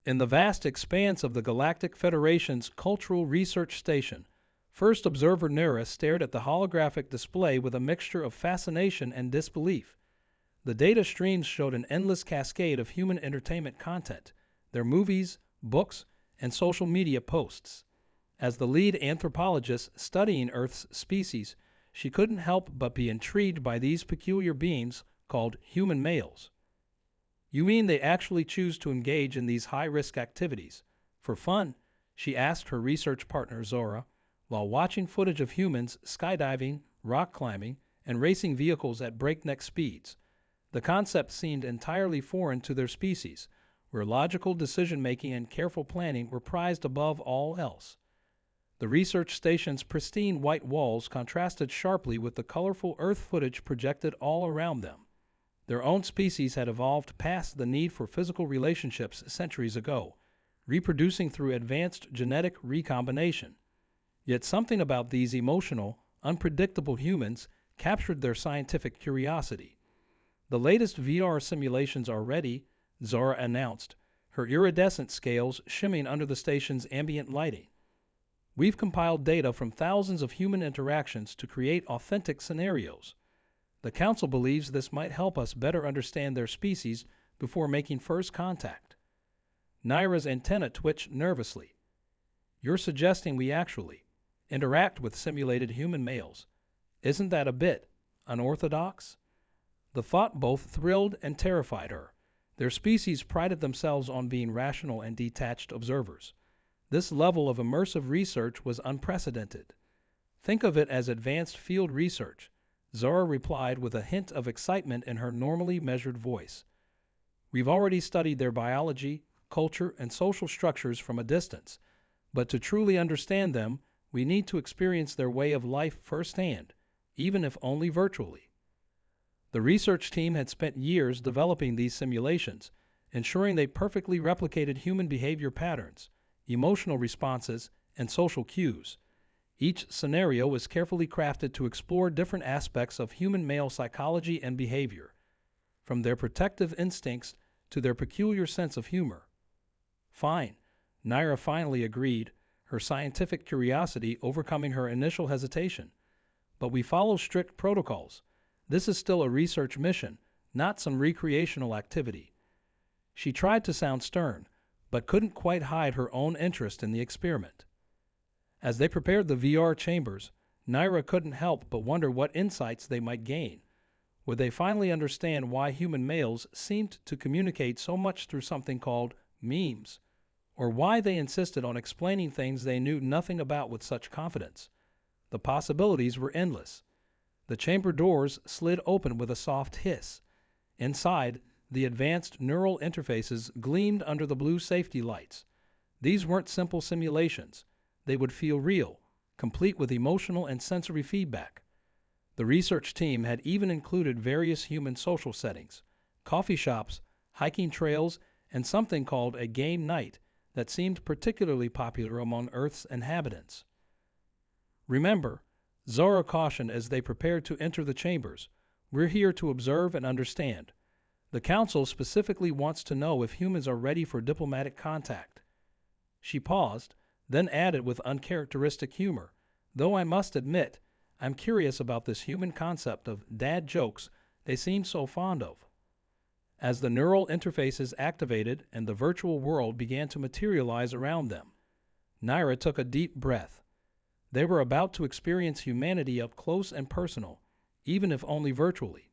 In the vast expanse of the Galactic Federation's Cultural Research Station, first observer Nira stared at the holographic display with a mixture of fascination and disbelief. The data streams showed an endless cascade of human entertainment content, their movies, books, and social media posts. As the lead anthropologist studying Earth's species, she couldn't help but be intrigued by these peculiar beings called human males. You mean they actually choose to engage in these high-risk activities for fun? She asked her research partner Zora, while watching footage of humans skydiving, rock climbing, and racing vehicles at breakneck speeds. The concept seemed entirely foreign to their species, where logical decision-making and careful planning were prized above all else. The research station's pristine white walls contrasted sharply with the colorful Earth footage projected all around them. Their own species had evolved past the need for physical relationships centuries ago, reproducing through advanced genetic recombination. Yet something about these emotional, unpredictable humans captured their scientific curiosity. The latest VR simulations are ready, Zora announced, her iridescent scales shimming under the station's ambient lighting. We've compiled data from thousands of human interactions to create authentic scenarios. The Council believes this might help us better understand their species before making first contact. Naira's antenna twitched nervously. You're suggesting we actually interact with simulated human males. Isn't that a bit unorthodox? The thought both thrilled and terrified her. Their species prided themselves on being rational and detached observers. This level of immersive research was unprecedented. Think of it as advanced field research, Zora replied with a hint of excitement in her normally measured voice. We've already studied their biology, culture, and social structures from a distance, but to truly understand them, we need to experience their way of life firsthand, even if only virtually. The research team had spent years developing these simulations, ensuring they perfectly replicated human behavior patterns, emotional responses, and social cues. Each scenario was carefully crafted to explore different aspects of human male psychology and behavior, from their protective instincts to their peculiar sense of humor. Fine, Naira finally agreed, her scientific curiosity overcoming her initial hesitation. But we follow strict protocols. This is still a research mission, not some recreational activity. She tried to sound stern, but couldn't quite hide her own interest in the experiment. As they prepared the VR chambers, Naira couldn't help but wonder what insights they might gain. Would they finally understand why human males seemed to communicate so much through something called memes, or why they insisted on explaining things they knew nothing about with such confidence? The possibilities were endless. The chamber doors slid open with a soft hiss. Inside, the advanced neural interfaces gleamed under the blue safety lights. These weren't simple simulations. They would feel real, complete with emotional and sensory feedback. The research team had even included various human social settings, coffee shops, hiking trails, and something called a game night that seemed particularly popular among Earth's inhabitants. Remember, Zora cautioned as they prepared to enter the chambers, we're here to observe and understand. The Council specifically wants to know if humans are ready for diplomatic contact. She paused, then added with uncharacteristic humor, though I must admit, I'm curious about this human concept of dad jokes they seem so fond of. As the neural interfaces activated and the virtual world began to materialize around them, Naira took a deep breath. They were about to experience humanity up close and personal, even if only virtually.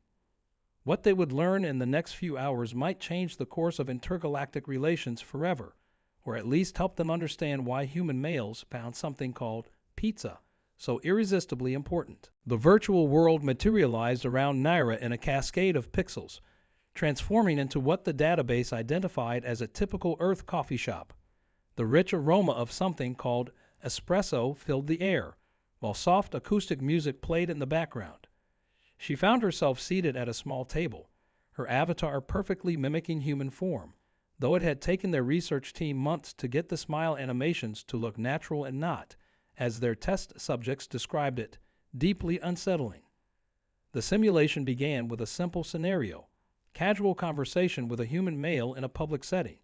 What they would learn in the next few hours might change the course of intergalactic relations forever, or at least help them understand why human males found something called pizza so irresistibly important. The virtual world materialized around Naira in a cascade of pixels, transforming into what the database identified as a typical Earth coffee shop. The rich aroma of something called espresso filled the air, while soft acoustic music played in the background. She found herself seated at a small table, her avatar perfectly mimicking human form, though it had taken their research team months to get the smile animations to look natural and not, as their test subjects described it, deeply unsettling. The simulation began with a simple scenario, casual conversation with a human male in a public setting.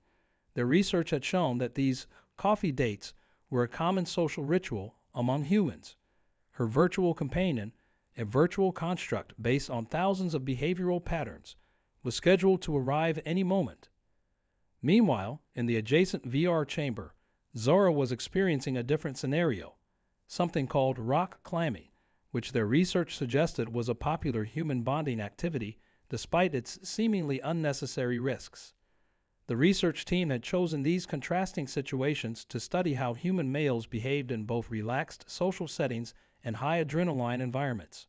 Their research had shown that these coffee dates were a common social ritual among humans. Her virtual companion, a virtual construct based on thousands of behavioral patterns, was scheduled to arrive any moment. Meanwhile, in the adjacent VR chamber, Zora was experiencing a different scenario, something called rock climbing, which their research suggested was a popular human bonding activity despite its seemingly unnecessary risks. The research team had chosen these contrasting situations to study how human males behaved in both relaxed social settings and high adrenaline environments.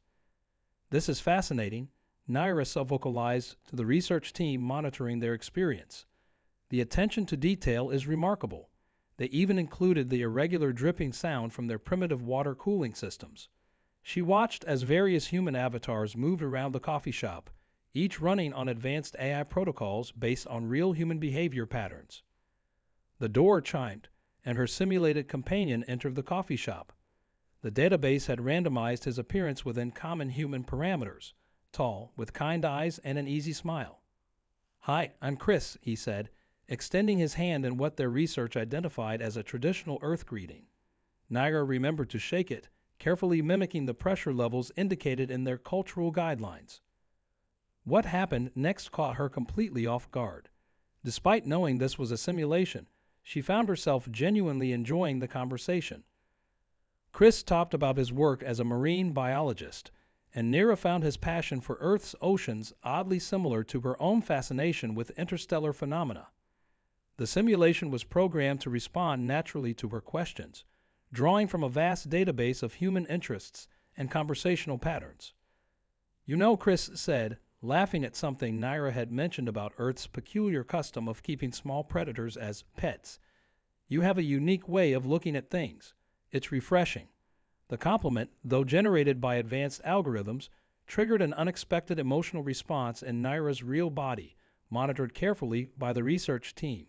"This is fascinating," Naira vocalized to the research team monitoring their experience. "The attention to detail is remarkable. They even included the irregular dripping sound from their primitive water cooling systems." She watched as various human avatars moved around the coffee shop, each running on advanced AI protocols based on real human behavior patterns. The door chimed, and her simulated companion entered the coffee shop. The database had randomized his appearance within common human parameters: tall, with kind eyes and an easy smile. "Hi, I'm Chris," he said, extending his hand in what their research identified as a traditional Earth greeting. Naira remembered to shake it, carefully mimicking the pressure levels indicated in their cultural guidelines. What happened next caught her completely off guard. Despite knowing this was a simulation, she found herself genuinely enjoying the conversation. Chris talked about his work as a marine biologist, and Naira found his passion for Earth's oceans oddly similar to her own fascination with interstellar phenomena. The simulation was programmed to respond naturally to her questions, drawing from a vast database of human interests and conversational patterns. "You know," Chris said, laughing at something Naira had mentioned about Earth's peculiar custom of keeping small predators as pets, "you have a unique way of looking at things. It's refreshing." The compliment, though generated by advanced algorithms, triggered an unexpected emotional response in Naira's real body, monitored carefully by the research team.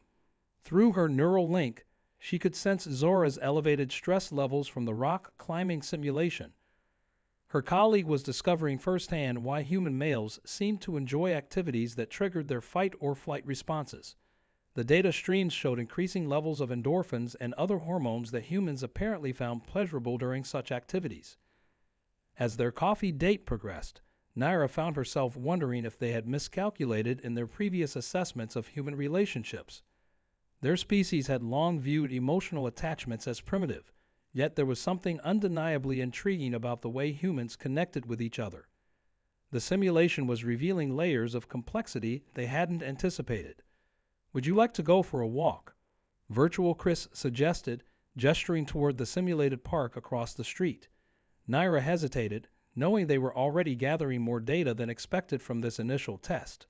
Through her neural link, she could sense Zora's elevated stress levels from the rock climbing simulation. Her colleague was discovering firsthand why human males seemed to enjoy activities that triggered their fight or flight responses. The data streams showed increasing levels of endorphins and other hormones that humans apparently found pleasurable during such activities. As their coffee date progressed, Naira found herself wondering if they had miscalculated in their previous assessments of human relationships. Their species had long viewed emotional attachments as primitive, yet there was something undeniably intriguing about the way humans connected with each other. The simulation was revealing layers of complexity they hadn't anticipated. "Would you like to go for a walk?" Virtual Chris suggested, gesturing toward the simulated park across the street. Naira hesitated, knowing they were already gathering more data than expected from this initial test.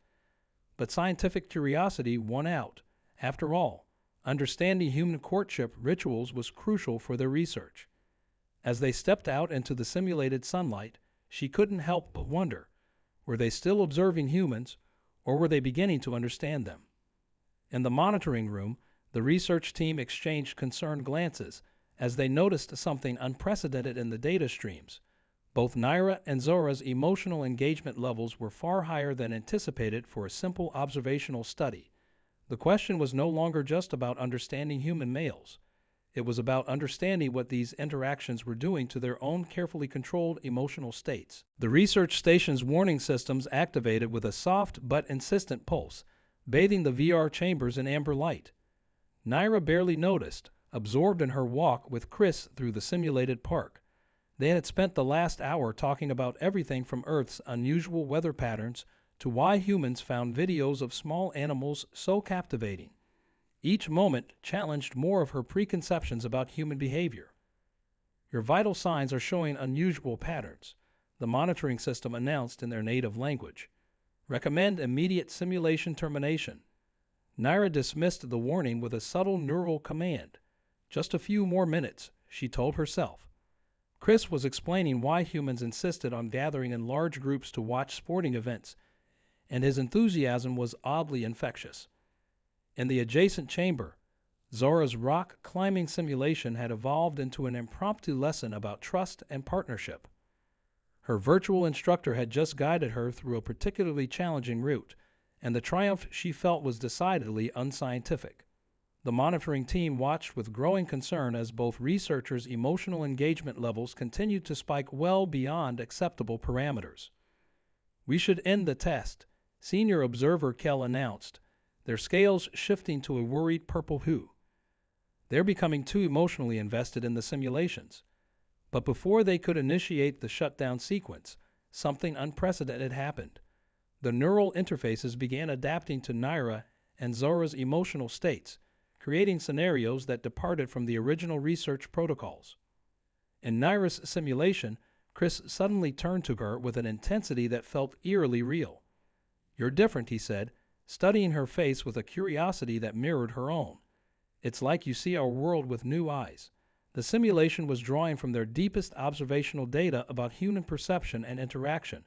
But scientific curiosity won out. After all, understanding human courtship rituals was crucial for their research. As they stepped out into the simulated sunlight, she couldn't help but wonder, were they still observing humans, or were they beginning to understand them? In the monitoring room, the research team exchanged concerned glances as they noticed something unprecedented in the data streams. Both Naira and Zora's emotional engagement levels were far higher than anticipated for a simple observational study. The question was no longer just about understanding human males. It was about understanding what these interactions were doing to their own carefully controlled emotional states. The research station's warning systems activated with a soft but insistent pulse, bathing the VR chambers in amber light. Naira barely noticed, absorbed in her walk with Chris through the simulated park. They had spent the last hour talking about everything from Earth's unusual weather patterns to why humans found videos of small animals so captivating. Each moment challenged more of her preconceptions about human behavior. "Your vital signs are showing unusual patterns," the monitoring system announced in their native language. "Recommend immediate simulation termination." Naira dismissed the warning with a subtle neural command. "Just a few more minutes," she told herself. Chris was explaining why humans insisted on gathering in large groups to watch sporting events, and his enthusiasm was oddly infectious. In the adjacent chamber, Zora's rock climbing simulation had evolved into an impromptu lesson about trust and partnership. Her virtual instructor had just guided her through a particularly challenging route, and the triumph she felt was decidedly unscientific. The monitoring team watched with growing concern as both researchers' emotional engagement levels continued to spike well beyond acceptable parameters. "We should end the test," Senior Observer Kell announced, their scales shifting to a worried purple hue. They're becoming too emotionally invested in the simulations. But before they could initiate the shutdown sequence, something unprecedented happened. The neural interfaces began adapting to Naira and Zora's emotional states, creating scenarios that departed from the original research protocols. In Naira's simulation, Chris suddenly turned to her with an intensity that felt eerily real. "You're different," he said, studying her face with a curiosity that mirrored her own. "It's like you see our world with new eyes." The simulation was drawing from their deepest observational data about human perception and interaction,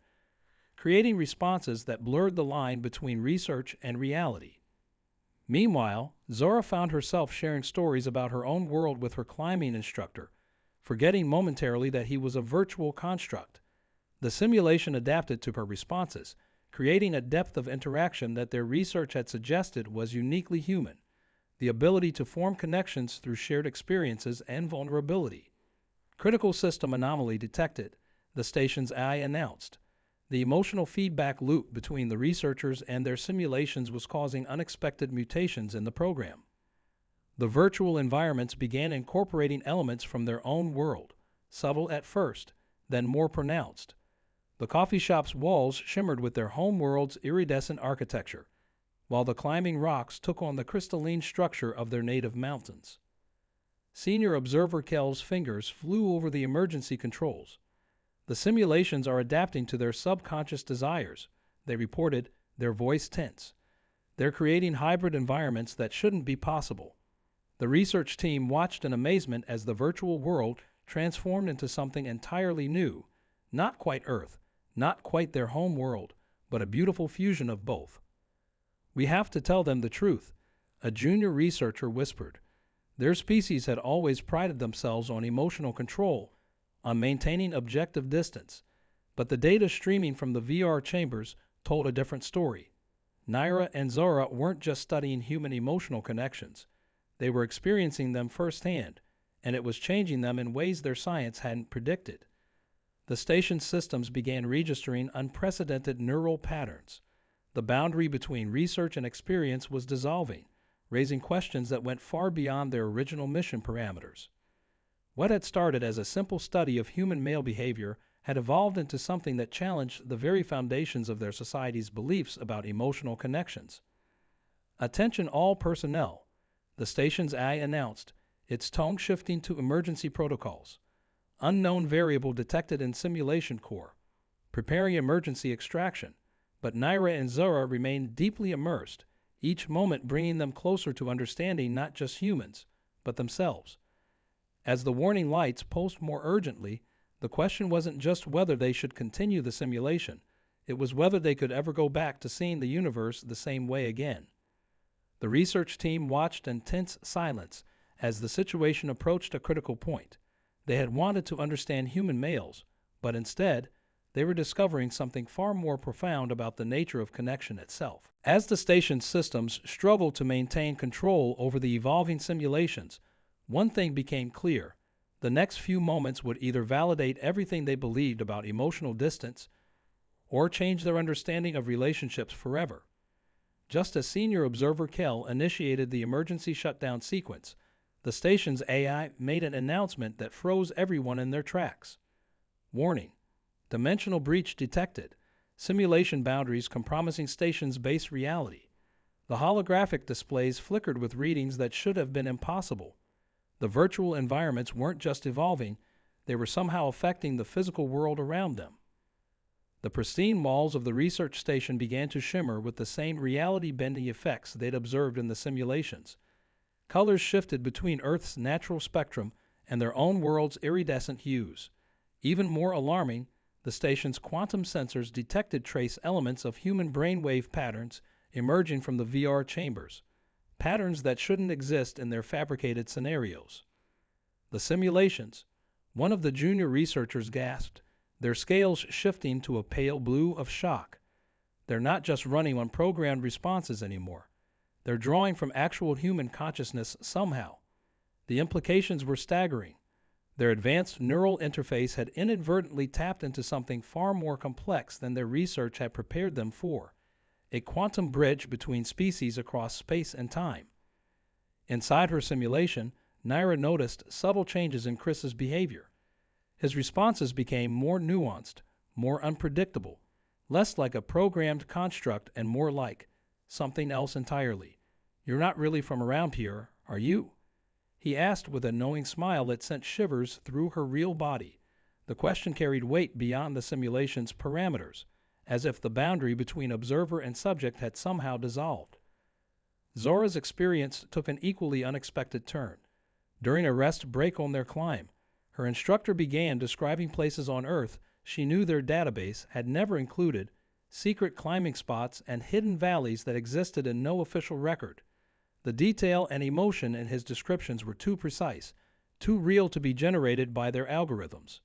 creating responses that blurred the line between research and reality. Meanwhile, Zora found herself sharing stories about her own world with her climbing instructor, forgetting momentarily that he was a virtual construct. The simulation adapted to her responses, creating a depth of interaction that their research had suggested was uniquely human: the ability to form connections through shared experiences and vulnerability. "Critical system anomaly detected," the station's AI announced. The emotional feedback loop between the researchers and their simulations was causing unexpected mutations in the program. The virtual environments began incorporating elements from their own world, subtle at first, then more pronounced. The coffee shop's walls shimmered with their home world's iridescent architecture, while the climbing rocks took on the crystalline structure of their native mountains. Senior Observer Kell's fingers flew over the emergency controls. "The simulations are adapting to their subconscious desires," they reported, their voice tense. "They're creating hybrid environments that shouldn't be possible." The research team watched in amazement as the virtual world transformed into something entirely new, not quite Earth, not quite their home world, but a beautiful fusion of both. "We have to tell them the truth," a junior researcher whispered. Their species had always prided themselves on emotional control, on maintaining objective distance, but the data streaming from the VR chambers told a different story. Naira and Zora weren't just studying human emotional connections. They were experiencing them firsthand, and it was changing them in ways their science hadn't predicted. The station's systems began registering unprecedented neural patterns. The boundary between research and experience was dissolving, raising questions that went far beyond their original mission parameters. What had started as a simple study of human male behavior had evolved into something that challenged the very foundations of their society's beliefs about emotional connections. "Attention all personnel," the station's AI announced, its tone shifting to emergency protocols. "Unknown variable detected in simulation core. Preparing emergency extraction." But Naira and Zora remained deeply immersed, each moment bringing them closer to understanding not just humans, but themselves. As the warning lights pulsed more urgently, the question wasn't just whether they should continue the simulation, it was whether they could ever go back to seeing the universe the same way again. The research team watched in tense silence as the situation approached a critical point. They had wanted to understand human males, but instead, they were discovering something far more profound about the nature of connection itself. As the station's systems struggled to maintain control over the evolving simulations, one thing became clear: the next few moments would either validate everything they believed about emotional distance or change their understanding of relationships forever. Just as Senior Observer Kell initiated the emergency shutdown sequence, the station's AI made an announcement that froze everyone in their tracks. "Warning. Dimensional breach detected. Simulation boundaries compromising station's base reality." The holographic displays flickered with readings that should have been impossible. The virtual environments weren't just evolving, they were somehow affecting the physical world around them. The pristine walls of the research station began to shimmer with the same reality-bending effects they'd observed in the simulations. Colors shifted between Earth's natural spectrum and their own world's iridescent hues. Even more alarming, the station's quantum sensors detected trace elements of human brainwave patterns emerging from the VR chambers, patterns that shouldn't exist in their fabricated scenarios. "The simulations," one of the junior researchers gasped, their scales shifting to a pale blue of shock. "They're not just running on programmed responses anymore. They're drawing from actual human consciousness somehow. The implications were staggering. Their advanced neural interface had inadvertently tapped into something far more complex than their research had prepared them for, a quantum bridge between species across space and time. Inside her simulation, Naira noticed subtle changes in Chris's behavior. His responses became more nuanced, more unpredictable, less like a programmed construct and more like something else entirely. "You're not really from around here, are you?" he asked with a knowing smile that sent shivers through her real body. The question carried weight beyond the simulation's parameters, as if the boundary between observer and subject had somehow dissolved. Zora's experience took an equally unexpected turn. During a rest break on their climb, her instructor began describing places on Earth she knew their database had never included, secret climbing spots and hidden valleys that existed in no official record. The detail and emotion in his descriptions were too precise, too real to be generated by their algorithms.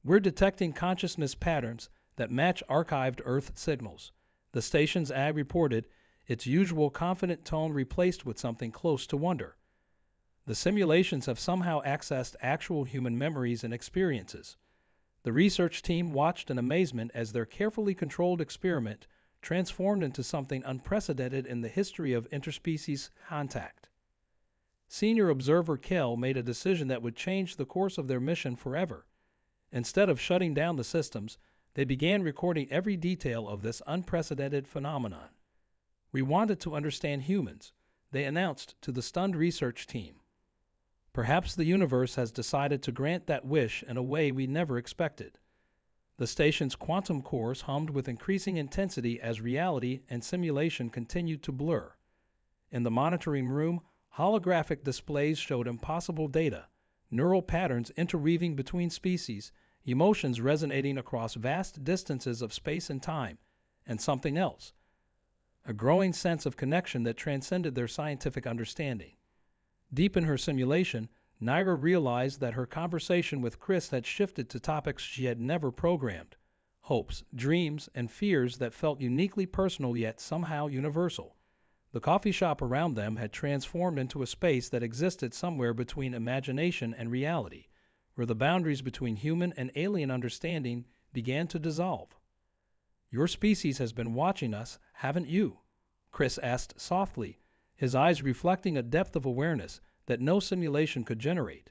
"We're detecting consciousness patterns that match archived Earth signals," the station's ag reported, its usual confident tone replaced with something close to wonder. "The simulations have somehow accessed actual human memories and experiences." The research team watched in amazement as their carefully controlled experiment transformed into something unprecedented in the history of interspecies contact. Senior observer Kell made a decision that would change the course of their mission forever. Instead of shutting down the systems, they began recording every detail of this unprecedented phenomenon. "We wanted to understand humans," they announced to the stunned research team. "Perhaps the universe has decided to grant that wish in a way we never expected." The station's quantum cores hummed with increasing intensity as reality and simulation continued to blur. In the monitoring room, holographic displays showed impossible data, neural patterns interweaving between species, emotions resonating across vast distances of space and time, and something else, a growing sense of connection that transcended their scientific understanding. Deep in her simulation, Naira realized that her conversation with Chris had shifted to topics she had never programmed: hopes, dreams, and fears that felt uniquely personal yet somehow universal. The coffee shop around them had transformed into a space that existed somewhere between imagination and reality, where the boundaries between human and alien understanding began to dissolve. "Your species has been watching us, haven't you?" Chris asked softly, his eyes reflecting a depth of awareness that no simulation could generate.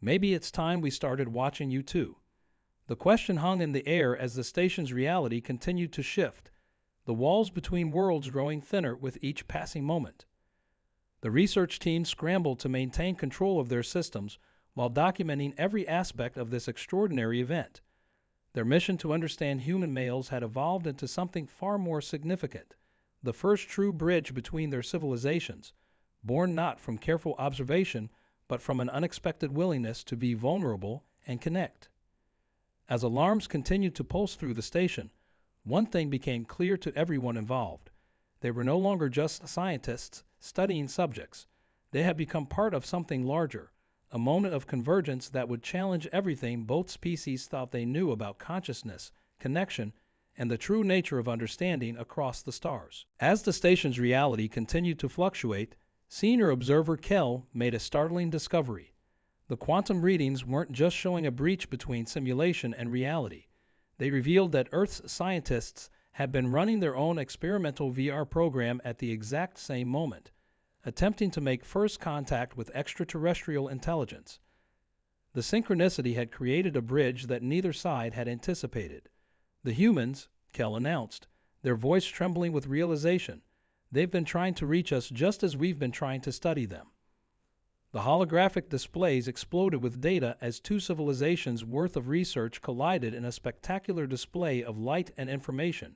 "Maybe it's time we started watching you too." The question hung in the air as the station's reality continued to shift, the walls between worlds growing thinner with each passing moment. The research team scrambled to maintain control of their systems while documenting every aspect of this extraordinary event. Their mission to understand human males had evolved into something far more significant, the first true bridge between their civilizations, born not from careful observation, but from an unexpected willingness to be vulnerable and connect. As alarms continued to pulse through the station, one thing became clear to everyone involved. They were no longer just scientists studying subjects. They had become part of something larger, a moment of convergence that would challenge everything both species thought they knew about consciousness, connection, and the true nature of understanding across the stars. As the station's reality continued to fluctuate, senior observer Kell made a startling discovery. The quantum readings weren't just showing a breach between simulation and reality. They revealed that Earth's scientists had been running their own experimental VR program at the exact same moment, attempting to make first contact with extraterrestrial intelligence. The synchronicity had created a bridge that neither side had anticipated. "The humans," Kell announced, their voice trembling with realization, "they've been trying to reach us just as we've been trying to study them." The holographic displays exploded with data as two civilizations' worth of research collided in a spectacular display of light and information.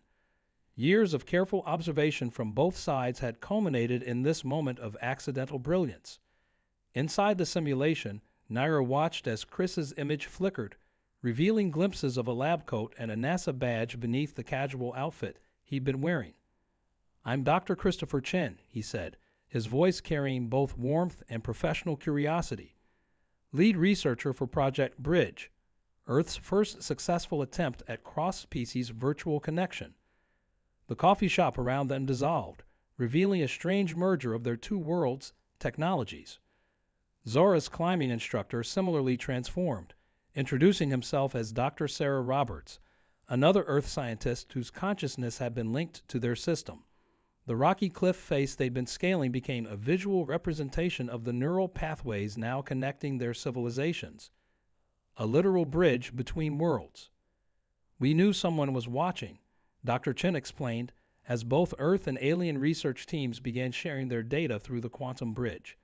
Years of careful observation from both sides had culminated in this moment of accidental brilliance. Inside the simulation, Naira watched as Chris's image flickered, revealing glimpses of a lab coat and a NASA badge beneath the casual outfit he'd been wearing. "I'm Dr. Christopher Chen," he said, his voice carrying both warmth and professional curiosity. "Lead researcher for Project Bridge, Earth's first successful attempt at cross-species virtual connection." The coffee shop around them dissolved, revealing a strange merger of their two worlds' technologies. Zora's climbing instructor similarly transformed, introducing himself as Dr. Sarah Roberts, another Earth scientist whose consciousness had been linked to their system. The rocky cliff face they'd been scaling became a visual representation of the neural pathways now connecting their civilizations, a literal bridge between worlds. "We knew someone was watching," Dr. Chen explained, as both Earth and alien research teams began sharing their data through the quantum bridge.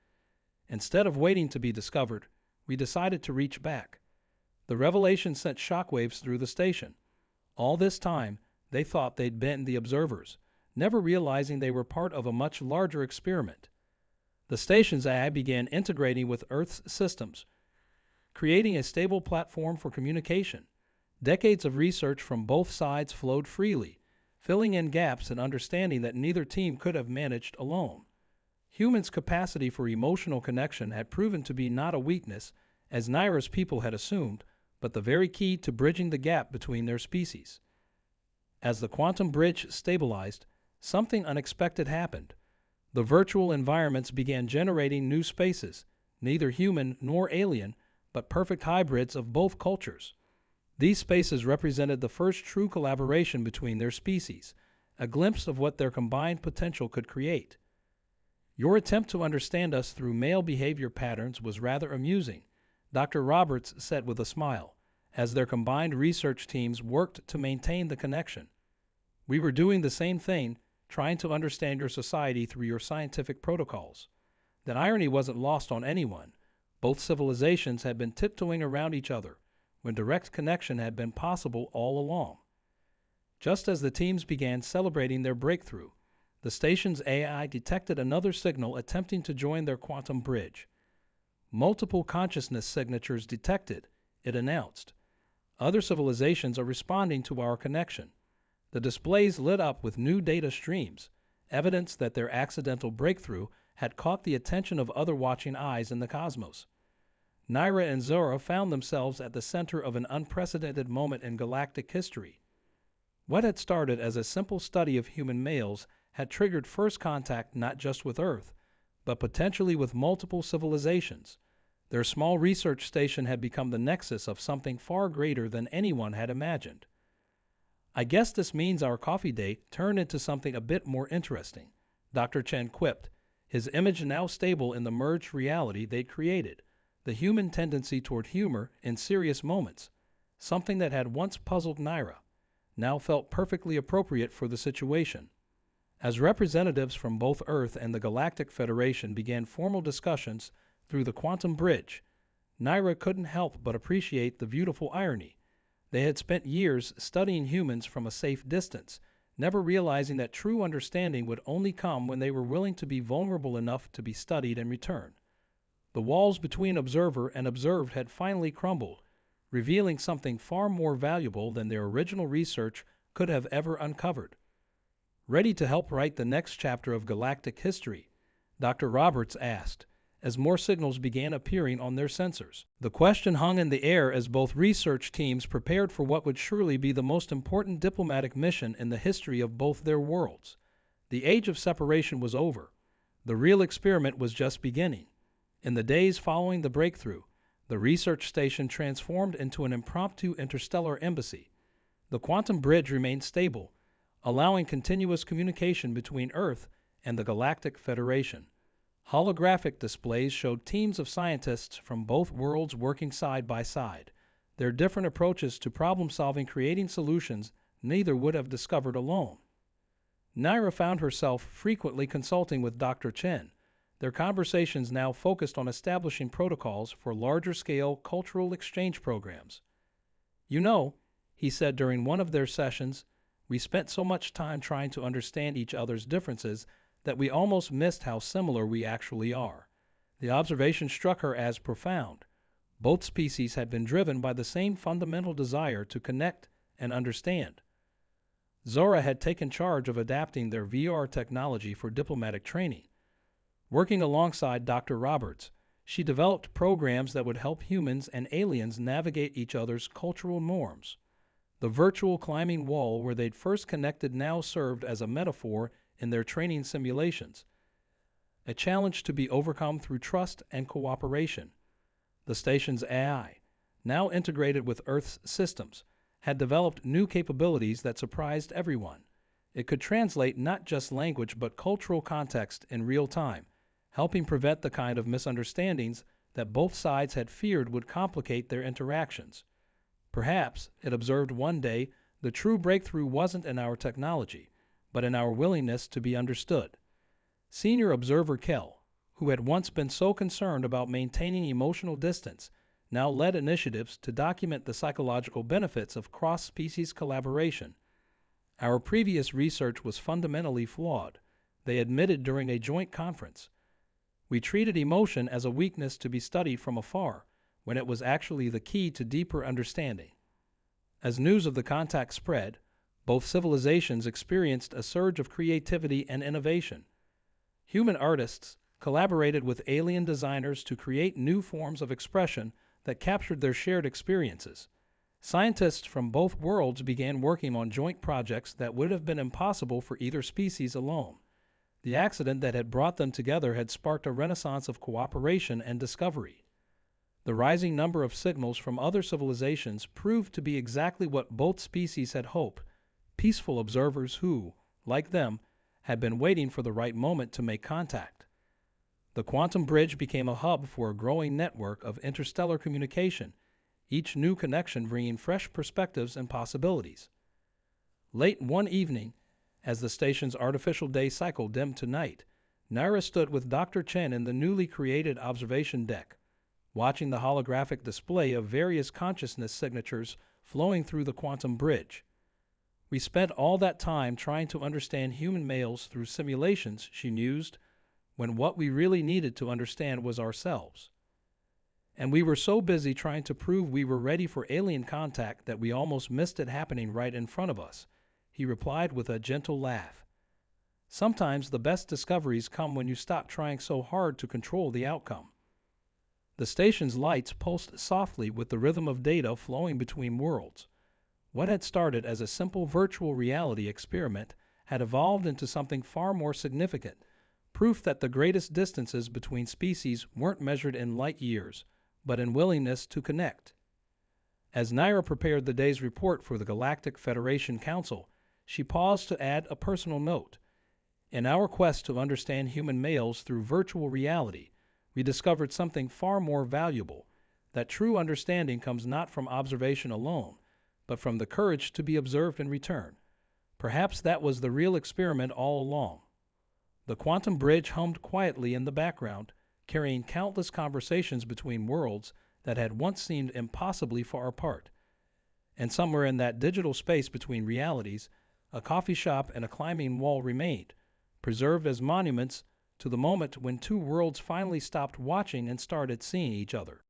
"Instead of waiting to be discovered, we decided to reach back." The revelation sent shockwaves through the station. All this time, they thought they'd been the observers, never realizing they were part of a much larger experiment. The station's AI began integrating with Earth's systems, creating a stable platform for communication. Decades of research from both sides flowed freely, filling in gaps and understanding that neither team could have managed alone. Humans' capacity for emotional connection had proven to be not a weakness, as Naira's people had assumed, but the very key to bridging the gap between their species. As the quantum bridge stabilized, something unexpected happened. The virtual environments began generating new spaces, neither human nor alien, but perfect hybrids of both cultures. These spaces represented the first true collaboration between their species, a glimpse of what their combined potential could create. "Your attempt to understand us through male behavior patterns was rather amusing," Dr. Roberts said with a smile, as their combined research teams worked to maintain the connection. "We were doing the same thing, trying to understand your society through your scientific protocols." That irony wasn't lost on anyone. Both civilizations had been tiptoeing around each other, when direct connection had been possible all along. Just as the teams began celebrating their breakthrough, the station's AI detected another signal attempting to join their quantum bridge. "Multiple consciousness signatures detected," it announced. "Other civilizations are responding to our connection." The displays lit up with new data streams, evidence that their accidental breakthrough had caught the attention of other watching eyes in the cosmos. Naira and Zora found themselves at the center of an unprecedented moment in galactic history. What had started as a simple study of human males had triggered first contact not just with Earth, but potentially with multiple civilizations. Their small research station had become the nexus of something far greater than anyone had imagined. "I guess this means our coffee date turned into something a bit more interesting," Dr. Chen quipped, his image now stable in the merged reality they'd created. The human tendency toward humor in serious moments, something that had once puzzled Naira, now felt perfectly appropriate for the situation. As representatives from both Earth and the Galactic Federation began formal discussions through the quantum bridge, Naira couldn't help but appreciate the beautiful irony. They had spent years studying humans from a safe distance, never realizing that true understanding would only come when they were willing to be vulnerable enough to be studied in return. The walls between observer and observed had finally crumbled, revealing something far more valuable than their original research could have ever uncovered. "Ready to help write the next chapter of galactic history?" Dr. Roberts asked, as more signals began appearing on their sensors. The question hung in the air as both research teams prepared for what would surely be the most important diplomatic mission in the history of both their worlds. The age of separation was over. The real experiment was just beginning. In the days following the breakthrough, the research station transformed into an impromptu interstellar embassy. The quantum bridge remained stable, allowing continuous communication between Earth and the Galactic Federation. Holographic displays showed teams of scientists from both worlds working side by side, their different approaches to problem-solving creating solutions neither would have discovered alone. Naira found herself frequently consulting with Dr. Chen, their conversations now focused on establishing protocols for larger-scale cultural exchange programs. "You know," he said during one of their sessions, "we spent so much time trying to understand each other's differences that we almost missed how similar we actually are." The observation struck her as profound. Both species had been driven by the same fundamental desire to connect and understand. Zora had taken charge of adapting their VR technology for diplomatic training. Working alongside Dr. Roberts, she developed programs that would help humans and aliens navigate each other's cultural norms. The virtual climbing wall where they'd first connected now served as a metaphor in their training simulations, a challenge to be overcome through trust and cooperation. The station's AI, now integrated with Earth's systems, had developed new capabilities that surprised everyone. It could translate not just language but cultural context in real time, helping prevent the kind of misunderstandings that both sides had feared would complicate their interactions. Perhaps, it observed one day, the true breakthrough wasn't in our technology, but in our willingness to be understood. Senior observer Kell, who had once been so concerned about maintaining emotional distance, now led initiatives to document the psychological benefits of cross-species collaboration. Our previous research was fundamentally flawed, they admitted during a joint conference. We treated emotion as a weakness to be studied from afar, when it was actually the key to deeper understanding. As news of the contact spread, both civilizations experienced a surge of creativity and innovation. Human artists collaborated with alien designers to create new forms of expression that captured their shared experiences. Scientists from both worlds began working on joint projects that would have been impossible for either species alone. The accident that had brought them together had sparked a renaissance of cooperation and discovery. The rising number of signals from other civilizations proved to be exactly what both species had hoped: peaceful observers who, like them, had been waiting for the right moment to make contact. The quantum bridge became a hub for a growing network of interstellar communication, each new connection bringing fresh perspectives and possibilities. Late one evening, as the station's artificial day cycle dimmed to night, Naira stood with Dr. Chen in the newly created observation deck, watching the holographic display of various consciousness signatures flowing through the quantum bridge. We spent all that time trying to understand human males through simulations, she mused, when what we really needed to understand was ourselves. And we were so busy trying to prove we were ready for alien contact that we almost missed it happening right in front of us, he replied with a gentle laugh. Sometimes the best discoveries come when you stop trying so hard to control the outcome. The station's lights pulsed softly with the rhythm of data flowing between worlds. What had started as a simple virtual reality experiment had evolved into something far more significant, proof that the greatest distances between species weren't measured in light years, but in willingness to connect. As Naira prepared the day's report for the Galactic Federation Council, she paused to add a personal note. In our quest to understand human males through virtual reality, we discovered something far more valuable, that true understanding comes not from observation alone, but from the courage to be observed in return. Perhaps that was the real experiment all along. The quantum bridge hummed quietly in the background, carrying countless conversations between worlds that had once seemed impossibly far apart. And somewhere in that digital space between realities, a coffee shop and a climbing wall remained, preserved as monuments to the moment when two worlds finally stopped watching and started seeing each other.